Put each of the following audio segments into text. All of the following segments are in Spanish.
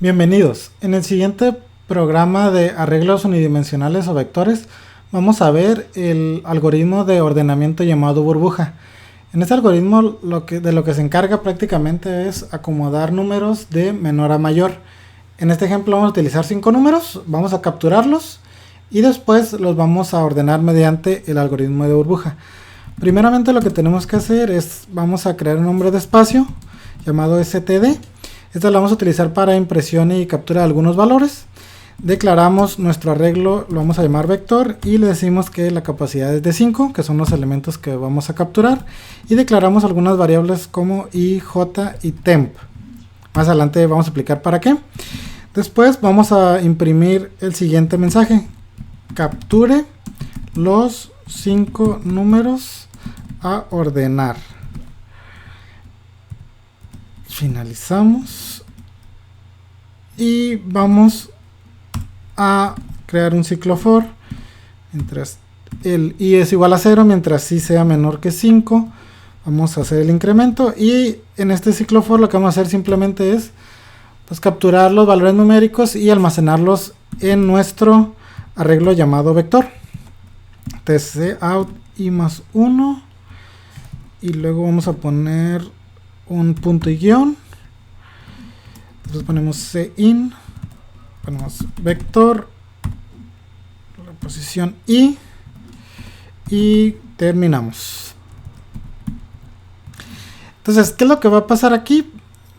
Bienvenidos. En el siguiente programa de arreglos unidimensionales o vectores vamos a ver el algoritmo de ordenamiento llamado burbuja. En este algoritmo de lo que se encarga prácticamente es acomodar números de menor a mayor. En este ejemplo vamos a utilizar 5 números, vamos a capturarlos y después los vamos a ordenar mediante el algoritmo de burbuja. Primeramente lo que tenemos que hacer es, vamos a crear un nombre de espacio llamado std. Esta la vamos a utilizar para impresión y captura de algunos valores. Declaramos nuestro arreglo, lo vamos a llamar vector y le decimos que la capacidad es de 5, que son los elementos que vamos a capturar. Y declaramos algunas variables como i, j y temp. Más adelante vamos a explicar para qué. Después vamos a imprimir el siguiente mensaje. Capture los 5 números a ordenar. Finalizamos y vamos a crear un ciclo for mientras el i es igual a 0, mientras i sea menor que 5 vamos a hacer el incremento, y en este ciclo for lo que vamos a hacer simplemente es capturar los valores numéricos y almacenarlos en nuestro arreglo llamado vector. Tcout i más 1 y luego vamos a poner un punto y guión. Entonces ponemos cin, ponemos vector, la posición i y terminamos. Entonces, ¿qué es lo que va a pasar aquí?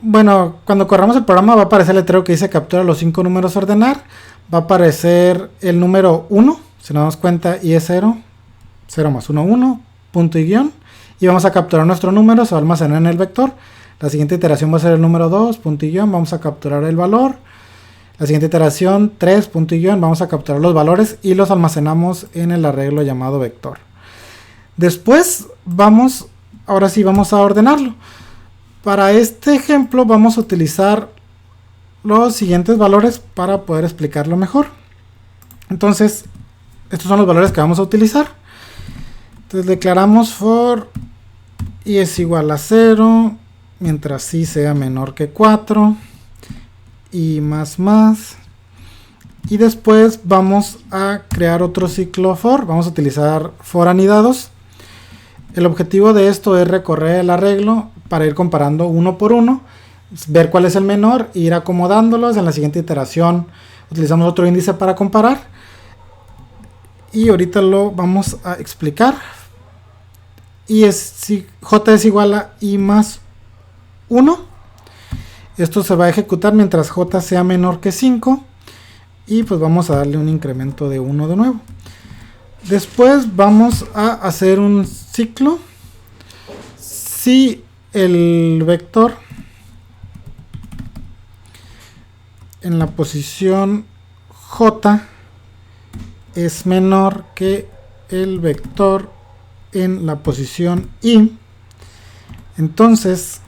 Bueno, cuando corramos el programa va a aparecer el letrero que dice captura los 5 números a ordenar. Va a aparecer el número 1, si nos damos cuenta i es 0, 0 más 1, 1, punto y guión. Y vamos a capturar nuestro número, se va a almacenar en el vector. La siguiente iteración va a ser el número 2, punto y guión, vamos a capturar el valor. La siguiente iteración, 3, punto y guión, vamos a capturar los valores y los almacenamos en el arreglo llamado vector. Después ahora sí vamos a ordenarlo. Para este ejemplo vamos a utilizar los siguientes valores para poder explicarlo mejor. Entonces, estos son los valores que vamos a utilizar. Entonces declaramos for i es igual a 0, mientras i sea menor que 4, y más. Y después vamos a crear otro ciclo for, vamos a utilizar for anidados. El objetivo de esto es recorrer el arreglo para ir comparando uno por uno, ver cuál es el menor, ir acomodándolos. En la siguiente iteración utilizamos otro índice para comparar. Y ahorita lo vamos a explicar. J es igual a i más 1. Esto se va a ejecutar mientras j sea menor que 5. Y pues vamos a darle un incremento de 1 de nuevo. Después vamos a hacer un ciclo. Si el vector en la posición j es menor que el vector en la posición i, entonces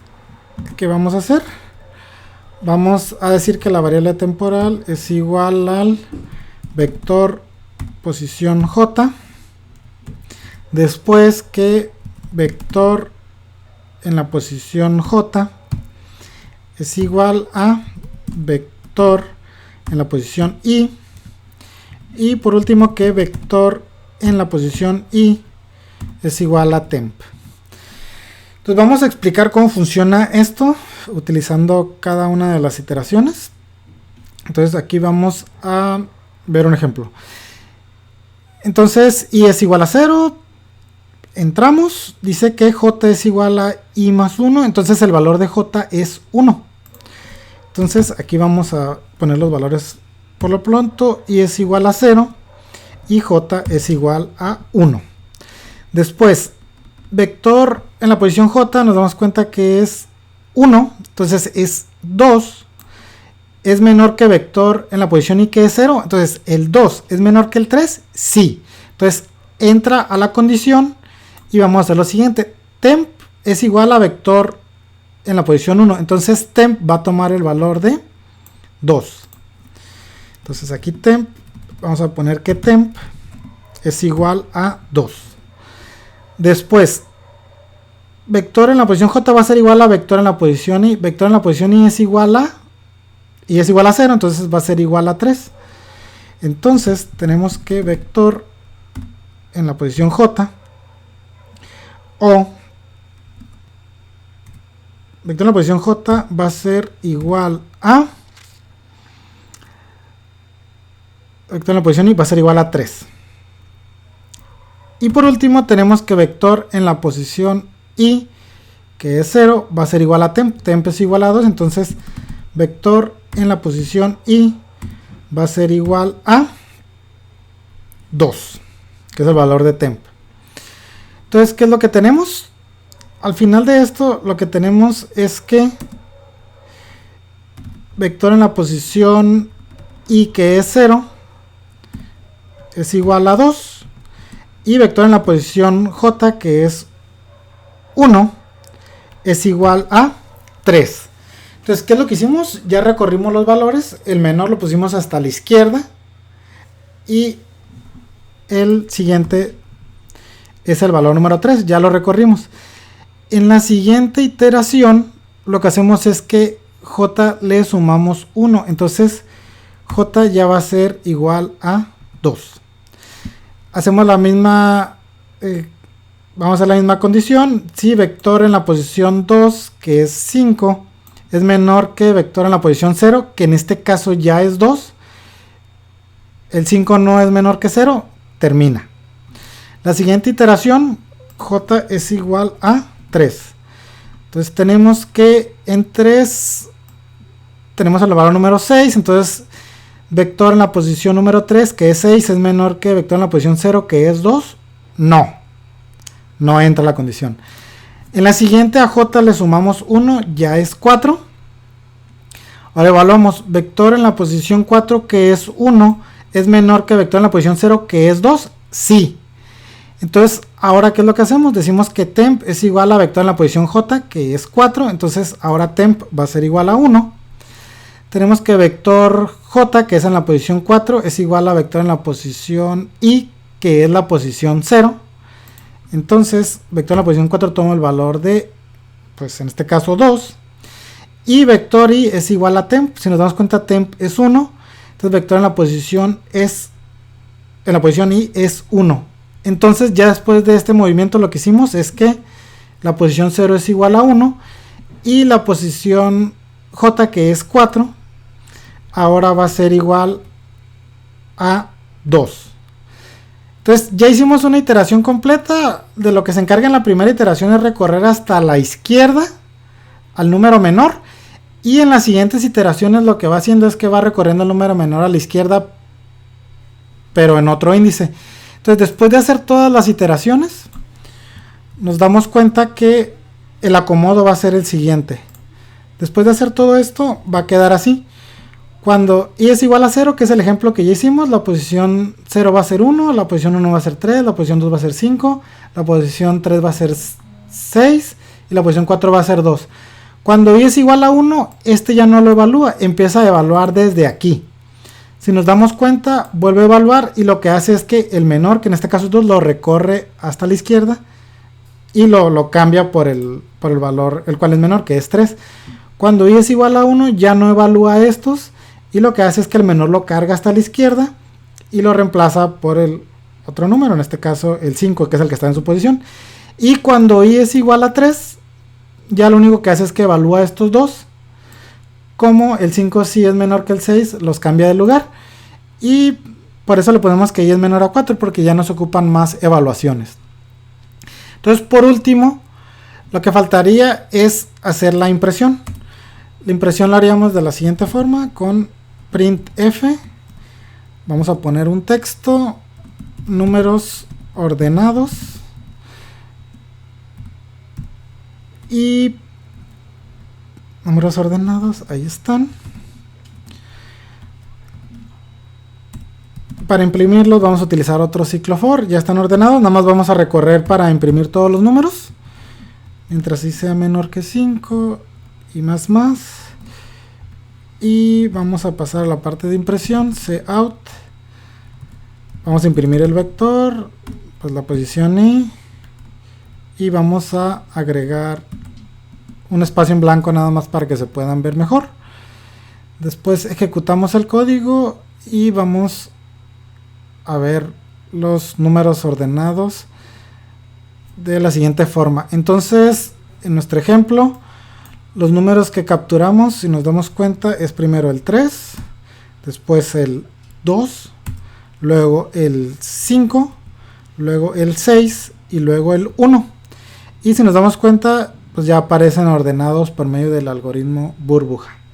¿qué vamos a hacer? Vamos a decir que la variable temporal es igual al vector posición j, después que vector en la posición j es igual a vector en la posición i, y por último que vector en la posición i es igual a temp. Entonces vamos a explicar cómo funciona esto utilizando cada una de las iteraciones. Entonces aquí vamos a ver un ejemplo. Entonces i es igual a 0, entramos, dice que j es igual a i más 1, entonces el valor de j es 1. Entonces aquí vamos a poner los valores por lo pronto. I es igual a 0 y j es igual a 1. Después, vector en la posición j nos damos cuenta que es 1, entonces es 2, es menor que vector en la posición i, que es 0, entonces el 2 es menor que el 3, sí. Entonces entra a la condición y vamos a hacer lo siguiente. Temp es igual a vector en la posición 1, entonces temp va a tomar el valor de 2. Entonces aquí temp, vamos a poner que temp es igual a 2. Después, vector en la posición j va a ser igual a vector en la posición i. Vector en la posición i es igual a y es igual a 0, entonces va a ser igual a 3. Entonces tenemos que vector en la posición J o vector en la posición J va a ser igual a vector en la posición I va a ser igual a 3. Y por último tenemos que vector en la posición I, que es 0, va a ser igual a temp. Temp es igual a 2, entonces vector en la posición I va a ser igual a 2, que es el valor de temp. Entonces, ¿qué es lo que tenemos? Al final de esto, lo que tenemos es que vector en la posición I, que es 0, es igual a 2, y vector en la posición J, que es 1, es igual a 3. Entonces, ¿qué es lo que hicimos? Ya recorrimos los valores, el menor lo pusimos hasta la izquierda, y el siguiente es el valor número 3, ya lo recorrimos. En la siguiente iteración, lo que hacemos es que J le sumamos 1, entonces J ya va a ser igual a 2. Hacemos la misma, vamos a hacer la misma condición. Si vector en la posición 2, que es 5, es menor que vector en la posición 0, que en este caso ya es 2, el 5 no es menor que 0, termina. La siguiente iteración, J es igual a 3. Entonces tenemos que en 3 tenemos el valor número 6, entonces vector en la posición número 3, que es 6, es menor que vector en la posición 0, que es 2. No entra la condición. En la siguiente a J le sumamos 1, ya es 4. Ahora evaluamos vector en la posición 4, que es 1, es menor que vector en la posición 0, que es 2. Sí. Entonces, ahora, ¿qué es lo que hacemos? Decimos que temp es igual a vector en la posición J, que es 4. Entonces, ahora temp va a ser igual a 1. Tenemos que vector J, que es en la posición 4, es igual a vector en la posición I, que es la posición 0. Entonces, vector en la posición 4 toma el valor de, pues en este caso 2. Y vector I es igual a temp. Si nos damos cuenta, temp es 1. Entonces, vector en la posición I es 1. Entonces, ya después de este movimiento, lo que hicimos es que la posición 0 es igual a 1. Y la posición J, que es 4, ahora va a ser igual a 2. Entonces ya hicimos una iteración completa. De lo que se encarga en la primera iteración es recorrer hasta la izquierda al número menor, y en las siguientes iteraciones lo que va haciendo es que va recorriendo el número menor a la izquierda, pero en otro índice. Entonces, después de hacer todas las iteraciones, nos damos cuenta que el acomodo va a ser el siguiente. Después de hacer todo esto, va a quedar así. Cuando I es igual a 0, que es el ejemplo que ya hicimos, la posición 0 va a ser 1, la posición 1 va a ser 3, la posición 2 va a ser 5, la posición 3 va a ser 6 y la posición 4 va a ser 2. Cuando I es igual a 1, este ya no lo evalúa, empieza a evaluar desde aquí. Si nos damos cuenta, vuelve a evaluar y lo que hace es que el menor, que en este caso es 2, lo recorre hasta la izquierda y lo cambia por el valor, el cual es menor, que es 3. Cuando I es igual a 1, ya no evalúa estos y lo que hace es que el menor lo carga hasta la izquierda y lo reemplaza por el otro número, en este caso el 5, que es el que está en su posición. Y cuando I es igual a 3, ya lo único que hace es que evalúa estos dos. Como el 5 sí es menor que el 6, los cambia de lugar. Y por eso le ponemos que I es menor a 4, porque ya nos ocupan más evaluaciones. Entonces, por último, lo que faltaría es hacer la impresión. La impresión la haríamos de la siguiente forma, con printf. Vamos a poner un texto, números ordenados. Y números ordenados, ahí están. Para imprimirlos vamos a utilizar otro ciclo for, ya están ordenados, nada más vamos a recorrer para imprimir todos los números. Mientras I sea menor que 5 y más. Y vamos a pasar a la parte de impresión, cout. Vamos a imprimir el vector, pues la posición I. Y vamos a agregar un espacio en blanco nada más para que se puedan ver mejor. Después ejecutamos el código y vamos a ver los números ordenados de la siguiente forma. Entonces, en nuestro ejemplo, los números que capturamos, si nos damos cuenta, es primero el 3, después el 2, luego el 5, luego el 6 y luego el 1. Y si nos damos cuenta, pues ya aparecen ordenados por medio del algoritmo burbuja.